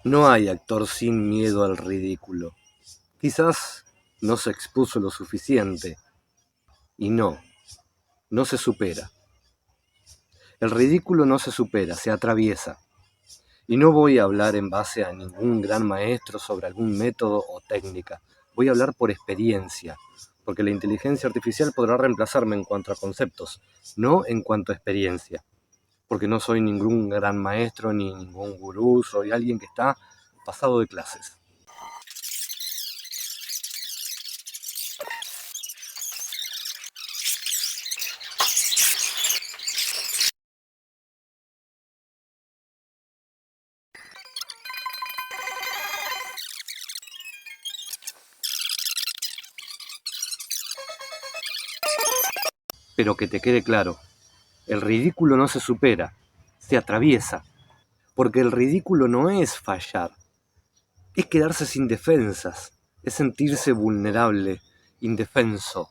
No hay actor sin miedo al ridículo. Quizás no se expuso lo suficiente y no se supera. El ridículo no se supera, se atraviesa. Y no voy a hablar en base a ningún gran maestro sobre algún método o técnica. Voy a hablar por experiencia, porque la inteligencia artificial podrá reemplazarme en cuanto a conceptos, no en cuanto a experiencia. Porque no soy ningún gran maestro ni ningún gurú, soy alguien que está pasado de clases. Pero que te quede claro, el ridículo no se supera, se atraviesa. Porque el ridículo no es fallar, es quedarse sin defensas, es sentirse vulnerable, indefenso.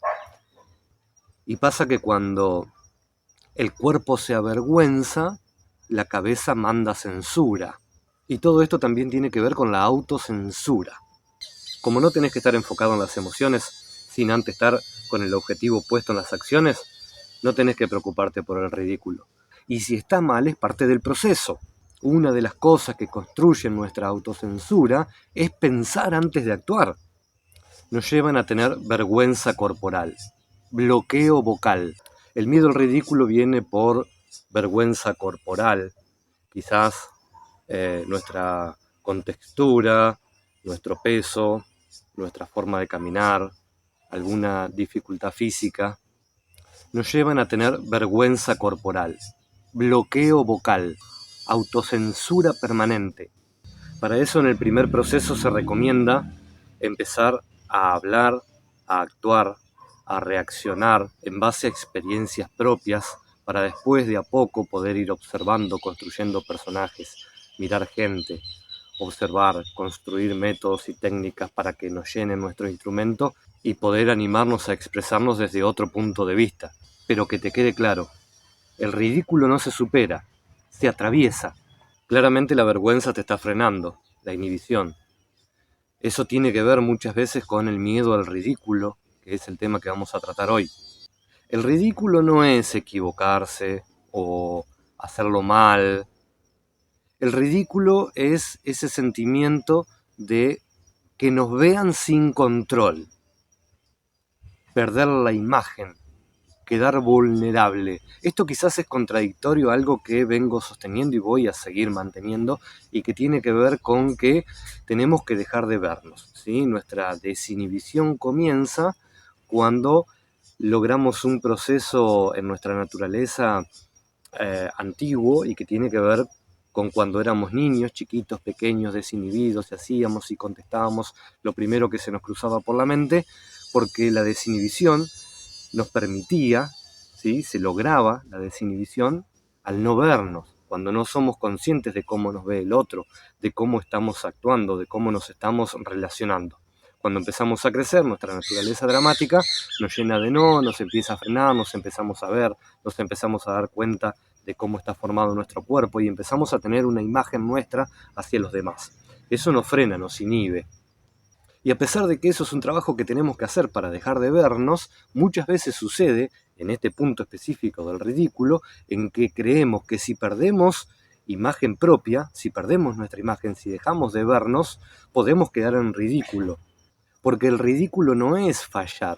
Y pasa que cuando el cuerpo se avergüenza, la cabeza manda censura. Y todo esto también tiene que ver con la autocensura. Como no tenés que estar enfocado en las emociones, sin antes estar con el objetivo puesto en las acciones, no tenés que preocuparte por el ridículo. Y si está mal, es parte del proceso. Una de las cosas que construyen nuestra autocensura es pensar antes de actuar. Nos llevan a tener vergüenza corporal, bloqueo vocal. El miedo al ridículo viene por vergüenza corporal, quizás nuestra contextura, nuestro peso, nuestra forma de caminar, alguna dificultad física, nos llevan a tener vergüenza corporal, bloqueo vocal, autocensura permanente. Para eso en el primer proceso se recomienda empezar a hablar, a actuar, a reaccionar en base a experiencias propias para después de a poco poder ir observando, construyendo personajes, mirar gente, observar, construir métodos y técnicas para que nos llenen nuestro instrumento y poder animarnos a expresarnos desde otro punto de vista. Pero que te quede claro, el ridículo no se supera, se atraviesa. Claramente la vergüenza te está frenando, la inhibición. Eso tiene que ver muchas veces con el miedo al ridículo, que es el tema que vamos a tratar hoy. El ridículo no es equivocarse o hacerlo mal. El ridículo es ese sentimiento de que nos vean sin control, perder la imagen, quedar vulnerable. Esto quizás es contradictorio a algo que vengo sosteniendo y voy a seguir manteniendo y que tiene que ver con que tenemos que dejar de vernos, ¿sí? Nuestra desinhibición comienza cuando logramos un proceso en nuestra naturaleza antiguo y que tiene que ver con cuando éramos niños, chiquitos, pequeños, desinhibidos, y hacíamos y contestábamos lo primero que se nos cruzaba por la mente, porque la desinhibición nos permitía, ¿sí? Se lograba la desinhibición al no vernos, cuando no somos conscientes de cómo nos ve el otro, de cómo estamos actuando, de cómo nos estamos relacionando. Cuando empezamos a crecer, nuestra naturaleza dramática nos llena de nos empieza a frenar, nos empezamos a ver, nos empezamos a dar cuenta de cómo está formado nuestro cuerpo y empezamos a tener una imagen nuestra hacia los demás. Eso nos frena, nos inhibe. Y a pesar de que eso es un trabajo que tenemos que hacer para dejar de vernos, muchas veces sucede, en este punto específico del ridículo, en que creemos que si perdemos imagen propia, si perdemos nuestra imagen, si dejamos de vernos, podemos quedar en ridículo. Porque el ridículo no es fallar,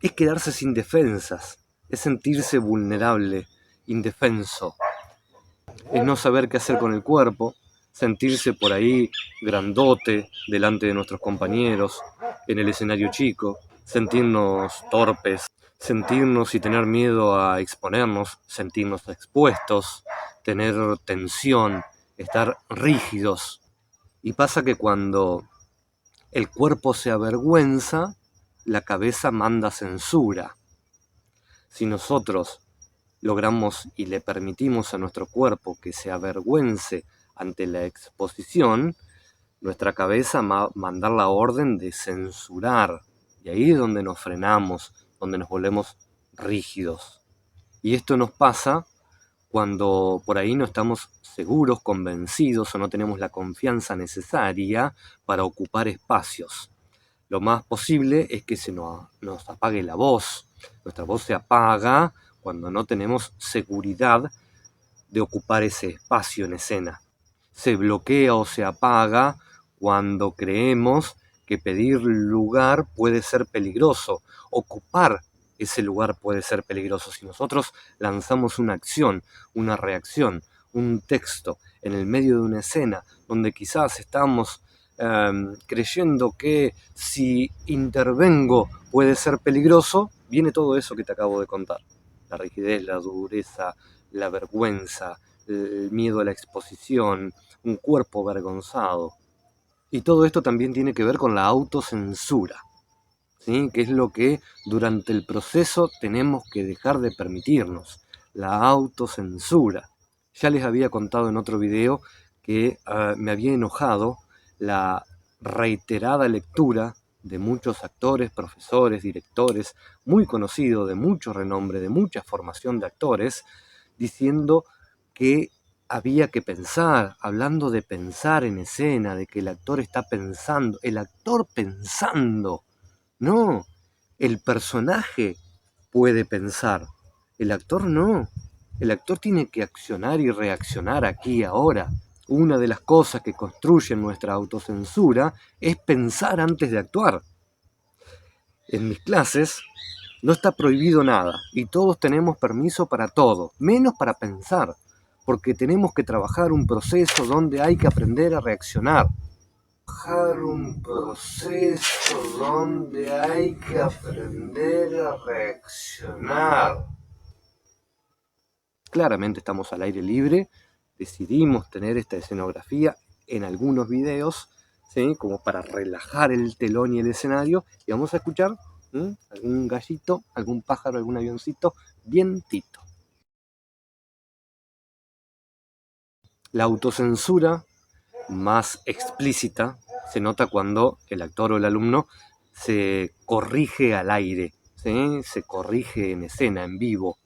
es quedarse sin defensas, es sentirse vulnerable, indefenso, es no saber qué hacer con el cuerpo, sentirse por ahí grandote delante de nuestros compañeros, en el escenario chico, sentirnos torpes, sentirnos y tener miedo a exponernos, sentirnos expuestos, tener tensión, estar rígidos. Y pasa que cuando el cuerpo se avergüenza, la cabeza manda censura. Si nosotros logramos y le permitimos a nuestro cuerpo que se avergüence ante la exposición, nuestra cabeza va a mandar la orden de censurar. Y ahí es donde nos frenamos, donde nos volvemos rígidos. Y esto nos pasa cuando por ahí no estamos seguros, convencidos o no tenemos la confianza necesaria para ocupar espacios. Lo más posible es que se nos apague la voz. Nuestra voz se apaga cuando no tenemos seguridad de ocupar ese espacio en escena. Se bloquea o se apaga cuando creemos que pedir lugar puede ser peligroso, ocupar ese lugar puede ser peligroso. Si nosotros lanzamos una acción, una reacción, un texto en el medio de una escena donde quizás estamos creyendo que si intervengo puede ser peligroso, viene todo eso que te acabo de contar. La rigidez, la dureza, la vergüenza, el miedo a la exposición, un cuerpo avergonzado. Y todo esto también tiene que ver con la autocensura, ¿sí? Que es lo que durante el proceso tenemos que dejar de permitirnos, la autocensura. Ya les había contado en otro video que me había enojado la reiterada lectura de muchos actores, profesores, directores, muy conocidos, de mucho renombre, de mucha formación de actores, diciendo que había que pensar, hablando de pensar en escena, de que el actor está pensando, el actor pensando. No, el personaje puede pensar, el actor no. El actor tiene que accionar y reaccionar aquí y ahora. Una de las cosas que construyen nuestra autocensura es pensar antes de actuar. En mis clases no está prohibido nada y todos tenemos permiso para todo, menos para pensar, porque tenemos que trabajar un proceso donde hay que aprender a reaccionar. Un proceso donde hay que aprender a reaccionar. Claramente estamos al aire libre, decidimos tener esta escenografía en algunos videos, ¿sí? Como para relajar el telón y el escenario, y vamos a escuchar algún gallito, algún pájaro, algún avioncito, vientito. La autocensura más explícita se nota cuando el actor o el alumno se corrige al aire, ¿sí? Se corrige en escena, en vivo.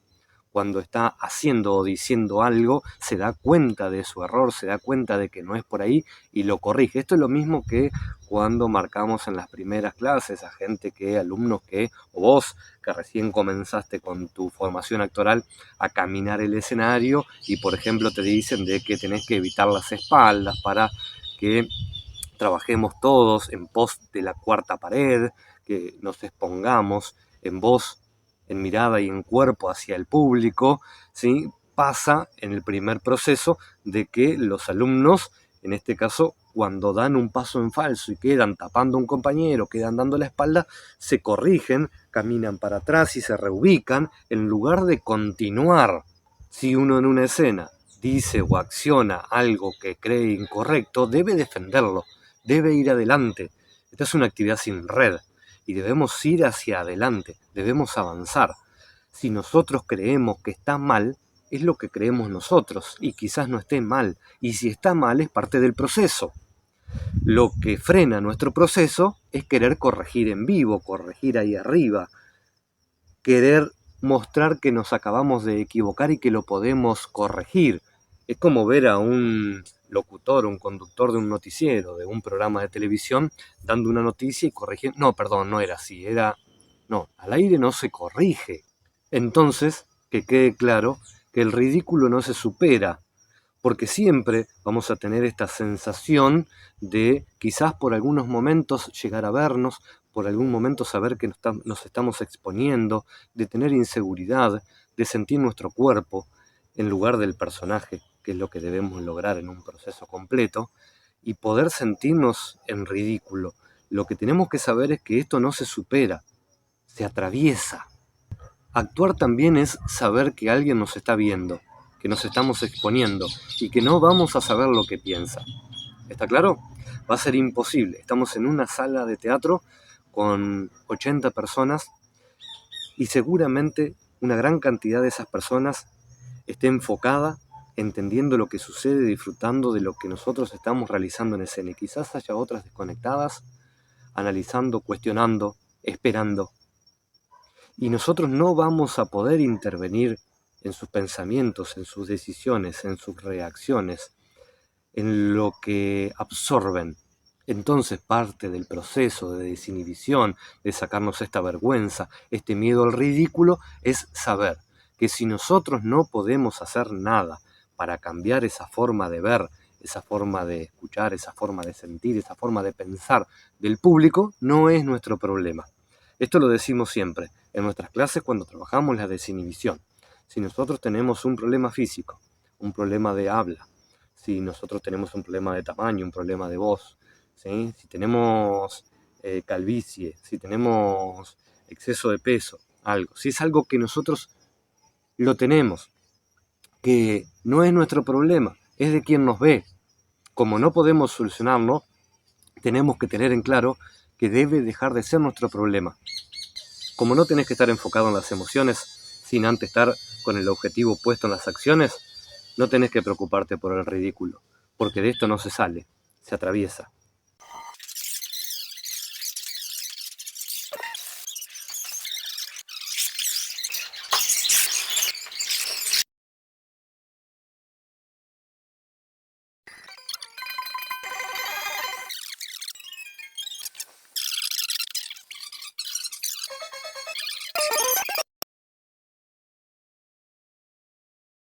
Cuando está haciendo o diciendo algo, se da cuenta de su error, se da cuenta de que no es por ahí y lo corrige. Esto es lo mismo que cuando marcamos en las primeras clases a gente alumnos o vos que recién comenzaste con tu formación actoral a caminar el escenario y por ejemplo te dicen de que tenés que evitar las espaldas para que trabajemos todos en pos de la cuarta pared, que nos expongamos en voz, en mirada y en cuerpo hacia el público, ¿sí? Pasa en el primer proceso de que los alumnos, en este caso, cuando dan un paso en falso y quedan tapando a un compañero, quedan dando la espalda, se corrigen, caminan para atrás y se reubican en lugar de continuar. Si uno en una escena dice o acciona algo que cree incorrecto, debe defenderlo, debe ir adelante. Esta es una actividad sin red y debemos ir hacia adelante, debemos avanzar. Si nosotros creemos que está mal, es lo que creemos nosotros y quizás no esté mal. Y si está mal es parte del proceso. Lo que frena nuestro proceso es querer corregir en vivo, corregir ahí arriba, querer mostrar que nos acabamos de equivocar y que lo podemos corregir. Es como ver a un locutor, un conductor de un noticiero, de un programa de televisión, dando una noticia y corrigiendo. No, perdón, no era así, No, al aire no se corrige. Entonces, que quede claro que el ridículo no se supera, porque siempre vamos a tener esta sensación de quizás por algunos momentos llegar a vernos, por algún momento saber que nos estamos exponiendo, de tener inseguridad, de sentir nuestro cuerpo en lugar del personaje, que es lo que debemos lograr en un proceso completo, y poder sentirnos en ridículo. Lo que tenemos que saber es que esto no se supera, se atraviesa. Actuar también es saber que alguien nos está viendo, que nos estamos exponiendo y que no vamos a saber lo que piensa. ¿Está claro? Va a ser imposible. Estamos en una sala de teatro con 80 personas y seguramente una gran cantidad de esas personas esté enfocada, entendiendo lo que sucede, disfrutando de lo que nosotros estamos realizando en escena. Y quizás haya otras desconectadas, analizando, cuestionando, esperando. Y nosotros no vamos a poder intervenir en sus pensamientos, en sus decisiones, en sus reacciones, en lo que absorben. Entonces parte del proceso de desinhibición, de sacarnos esta vergüenza, este miedo al ridículo, es saber que si nosotros no podemos hacer nada para cambiar esa forma de ver, esa forma de escuchar, esa forma de sentir, esa forma de pensar del público, no es nuestro problema. Esto lo decimos siempre en nuestras clases cuando trabajamos la desinhibición. Si nosotros tenemos un problema físico, un problema de habla, si nosotros tenemos un problema de tamaño, un problema de voz, ¿sí? Si tenemos calvicie, si tenemos exceso de peso, algo, si es algo que nosotros lo tenemos, que no es nuestro problema, es de quien nos ve. Como no podemos solucionarlo, tenemos que tener en claro que debe dejar de ser nuestro problema. Como no tenés que estar enfocado en las emociones sin antes estar con el objetivo puesto en las acciones, no tenés que preocuparte por el ridículo, porque de esto no se sale, se atraviesa.